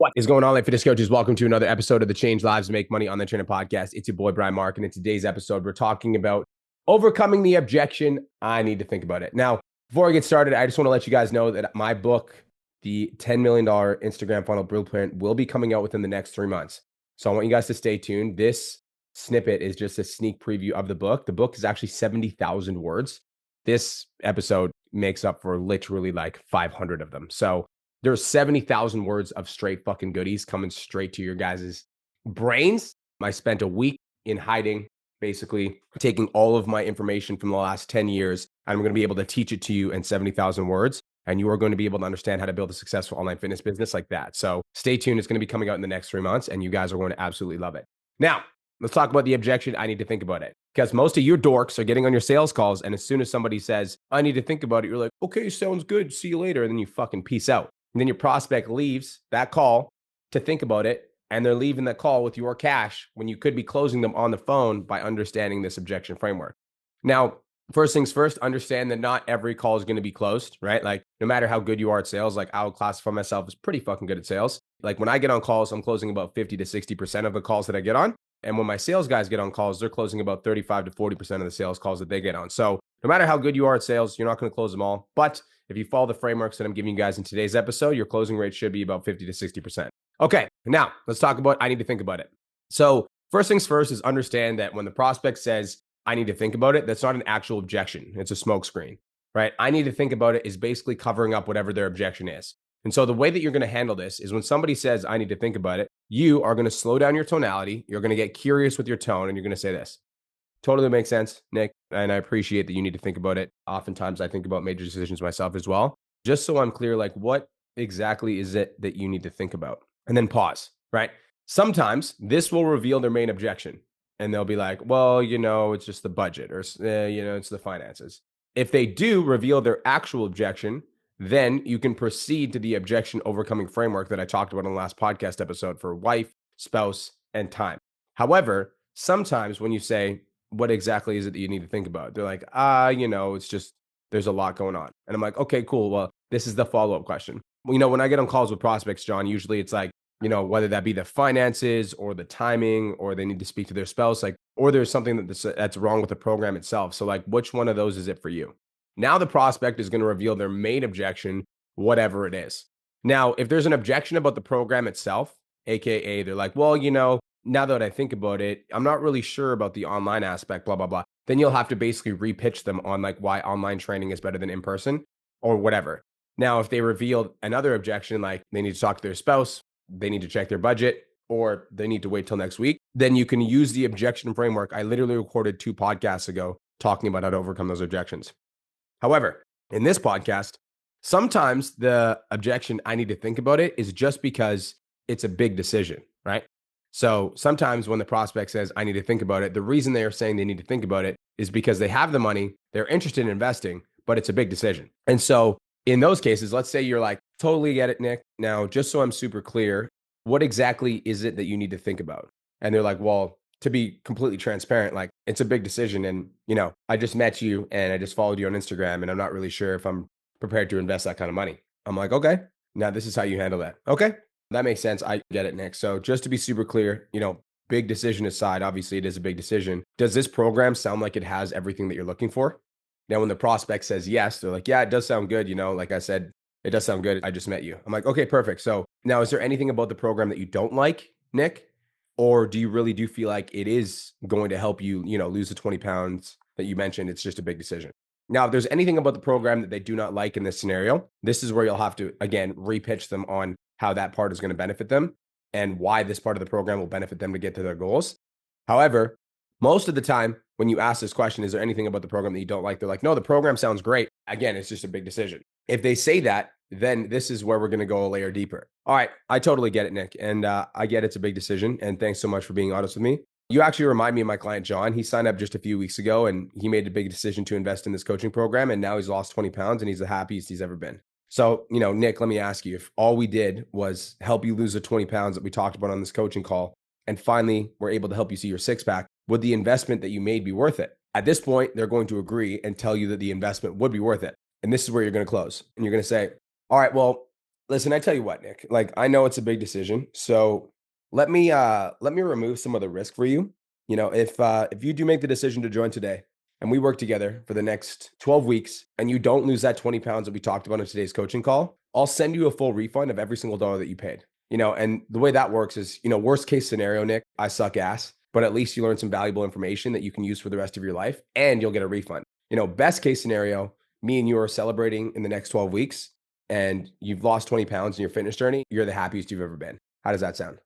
What is going on, Life Fitness Coaches? Welcome to another episode of the Change Lives Make Money Online Training Podcast. It's your boy, Brian Mark, and in today's episode, we're talking about overcoming the objection, I need to think about it. Now, before I get started, I just want to let you guys know that my book, the $10 million Instagram Funnel Blueprint, will be coming out within the next 3 months. So I want you guys to stay tuned. This snippet is just a sneak preview of the book. The book is actually 70,000 words. This episode makes up for literally like 500 of them. So there's 70,000 words of straight fucking goodies coming straight to your guys' brains. I spent a week in hiding, basically taking all of my information from the last 10 years, and I'm going to be able to teach it to you in 70,000 words. And you are going to be able to understand how to build a successful online fitness business like that. So stay tuned. It's going to be coming out in the next 3 months, and you guys are going to absolutely love it. Now, let's talk about the objection. I need to think about it, because most of you dorks are getting on your sales calls. And as soon as somebody says, I need to think about it, you're like, okay, sounds good. See you later. And then you fucking peace out. And then your prospect leaves that call to think about it, and they're leaving that call with your cash when you could be closing them on the phone by understanding this objection framework. Now, first things first, understand that not every call is going to be closed, right? Like no matter how good you are at sales, like I would classify myself as pretty fucking good at sales. Like when I get on calls, I'm closing about 50 to 60% of the calls that I get on. And when my sales guys get on calls, they're closing about 35 to 40% of the sales calls that they get on. So no matter how good you are at sales, you're not going to close them all. But if you follow the frameworks that I'm giving you guys in today's episode, your closing rate should be about 50 to 60%. Okay, now let's talk about I need to think about it. So first things first is understand that when the prospect says, I need to think about it, that's not an actual objection. It's a smokescreen, right? I need to think about it is basically covering up whatever their objection is. And so the way that you're going to handle this is when somebody says, I need to think about it, you are going to slow down your tonality. You're going to get curious with your tone, and you're going to say this. Totally makes sense, Nick. And I appreciate that you need to think about it. Oftentimes I think about major decisions myself as well. Just so I'm clear, like what exactly is it that you need to think about? And then pause, right? Sometimes this will reveal their main objection. And they'll be like, well, it's just the budget, or, it's the finances. If they do reveal their actual objection, then you can proceed to the objection overcoming framework that I talked about in the last podcast episode for wife, spouse, and time. However, sometimes when you say, what exactly is it that you need to think about? They're like, it's just, there's a lot going on. And I'm like, okay, cool. Well, this is the follow-up question. When I get on calls with prospects, John, usually it's like, whether that be the finances or the timing, or they need to speak to their spouse, like, or there's something that's wrong with the program itself. So like, which one of those is it for you? Now the prospect is going to reveal their main objection, whatever it is. Now, if there's an objection about the program itself, AKA they're like, well, now that I think about it, I'm not really sure about the online aspect, blah, blah, blah. Then you'll have to basically repitch them on like why online training is better than in person or whatever. Now, if they reveal another objection, like they need to talk to their spouse, they need to check their budget, or they need to wait till next week, then you can use the objection framework. I literally recorded 2 podcasts ago talking about how to overcome those objections. However, in this podcast, sometimes the objection, I need to think about it, is just because it's a big decision, right? So sometimes when the prospect says, I need to think about it, the reason they are saying they need to think about it is because they have the money, they're interested in investing, but it's a big decision. And so in those cases, let's say you're like, totally get it, Nick. Now, just so I'm super clear, what exactly is it that you need to think about? And they're like, well, to be completely transparent, like it's a big decision. And, I just met you and I just followed you on Instagram, and I'm not really sure if I'm prepared to invest that kind of money. I'm like, okay, now this is how you handle that. Okay. That makes sense. I get it, Nick. So just to be super clear, big decision aside, obviously it is a big decision. Does this program sound like it has everything that you're looking for? Now, when the prospect says yes, they're like, yeah, it does sound good. Like I said, it does sound good. I just met you. I'm like, okay, perfect. So now, is there anything about the program that you don't like, Nick? Or do you really do feel like it is going to help you, lose the 20 pounds that you mentioned? It's just a big decision. Now, if there's anything about the program that they do not like in this scenario, this is where you'll have to, again, repitch them on how that part is going to benefit them and why this part of the program will benefit them to get to their goals. However, most of the time when you ask this question, is there anything about the program that you don't like? They're like, no, the program sounds great. Again, it's just a big decision. If they say that, then this is where we're going to go a layer deeper. All right. I totally get it, Nick. And I get it's a big decision. And thanks so much for being honest with me. You actually remind me of my client, John. He signed up just a few weeks ago, and he made a big decision to invest in this coaching program. And now he's lost 20 pounds and he's the happiest he's ever been. So, Nick, let me ask you, if all we did was help you lose the 20 pounds that we talked about on this coaching call, and finally we're able to help you see your 6-pack, would the investment that you made be worth it? At this point, they're going to agree and tell you that the investment would be worth it. And this is where you're going to close. And you're going to say, all right, well, Listen, I tell you what, Nick, like I know it's a big decision. So let me remove some of the risk for you. If you do make the decision to join today and we work together for the next 12 weeks and you don't lose that 20 pounds that we talked about in today's coaching call, I'll send you a full refund of every single dollar that you paid. And the way that works is, worst case scenario, Nick, I suck ass, but at least you learn some valuable information that you can use for the rest of your life and you'll get a refund. Best case scenario, me and you are celebrating in the next 12 weeks and you've lost 20 pounds in your fitness journey, you're the happiest you've ever been. How does that sound?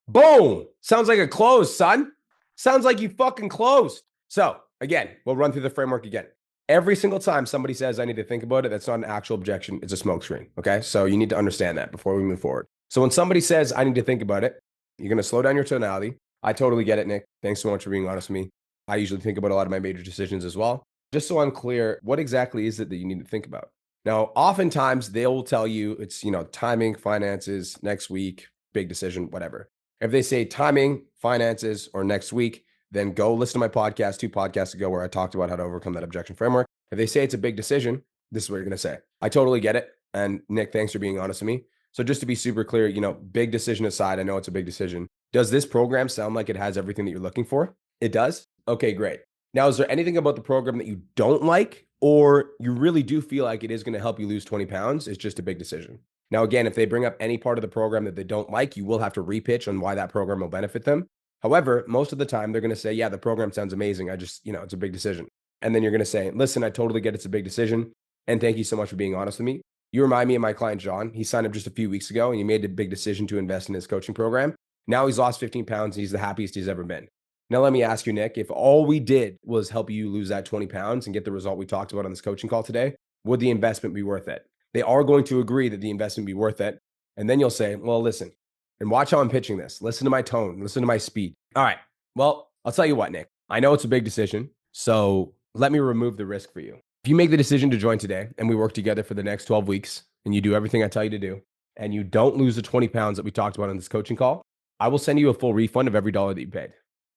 Boom. Sounds like a close, son. Sounds like you fucking closed. So again, we'll run through the framework again. Every single time somebody says, I need to think about it, that's not an actual objection. It's a smokescreen. Okay. So you need to understand that before we move forward. So when somebody says, I need to think about it, you're going to slow down your tonality. I totally get it, Nick. Thanks so much for being honest with me. I usually think about a lot of my major decisions as well. Just so I'm clear, what exactly is it that you need to think about? Now, oftentimes they will tell you it's, timing, finances, next week, big decision, whatever. If they say timing, finances, or next week, then go listen to my podcast 2 podcasts ago where I talked about how to overcome that objection framework. If they say it's a big decision, this is what you're going to say. I totally get it. And Nick, thanks for being honest with me. So just to be super clear, big decision aside, I know it's a big decision. Does this program sound like it has everything that you're looking for? It does? Okay, great. Now, is there anything about the program that you don't like, or you really do feel like it is going to help you lose 20 pounds? It's just a big decision. Now, again, if they bring up any part of the program that they don't like, you will have to repitch on why that program will benefit them. However, most of the time they're going to say, yeah, the program sounds amazing. I just, it's a big decision. And then you're going to say, listen, I totally get it's a big decision. And thank you so much for being honest with me. You remind me of my client, John. He signed up just a few weeks ago and he made a big decision to invest in his coaching program. Now he's lost 15 pounds and he's the happiest he's ever been. Now, let me ask you, Nick, if all we did was help you lose that 20 pounds and get the result we talked about on this coaching call today, would the investment be worth it? They are going to agree that the investment be worth it. And then you'll say, well, listen, and watch how I'm pitching this. Listen to my tone, listen to my speed. All right. Well, I'll tell you what, Nick, I know it's a big decision. So let me remove the risk for you. If you make the decision to join today and we work together for the next 12 weeks and you do everything I tell you to do, and you don't lose the 20 pounds that we talked about on this coaching call, I will send you a full refund of every dollar that you paid.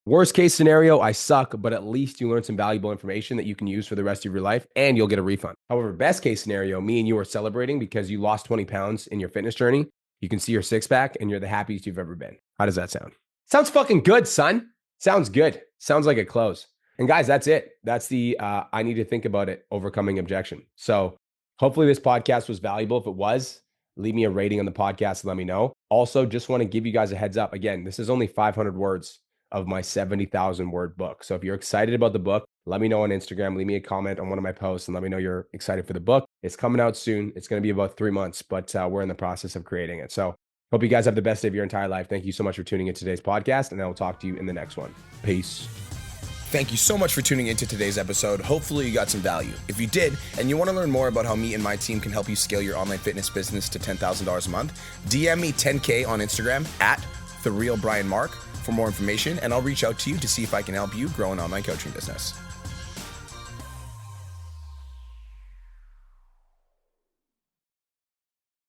Worst case scenario, I suck, but at least you learn some valuable information that you can use for the rest of your life and you'll get a refund. However, best case scenario, me and you are celebrating because you lost 20 pounds in your fitness journey. You can see your six pack and you're the happiest you've ever been. How does that sound? Sounds fucking good, son. Sounds good. Sounds like a close. And guys, that's it. That's the I need to think about it, overcoming objection. So hopefully this podcast was valuable. If it was, leave me a rating on the podcast and let me know. Also, just want to give you guys a heads up. Again, this is only 500 words of my 70,000 word book. So if you're excited about the book, let me know on Instagram, leave me a comment on one of my posts and let me know you're excited for the book. It's coming out soon. It's going to be about 3 months, but we're in the process of creating it. So hope you guys have the best day of your entire life. Thank you so much for tuning in today's podcast, and I will talk to you in the next one. Peace. Thank you so much for tuning into today's episode. Hopefully you got some value. If you did, and you want to learn more about how me and my team can help you scale your online fitness business to $10,000 a month, DM me 10K on Instagram at TheRealBrianMark for more information, and I'll reach out to you to see if I can help you grow an online coaching business.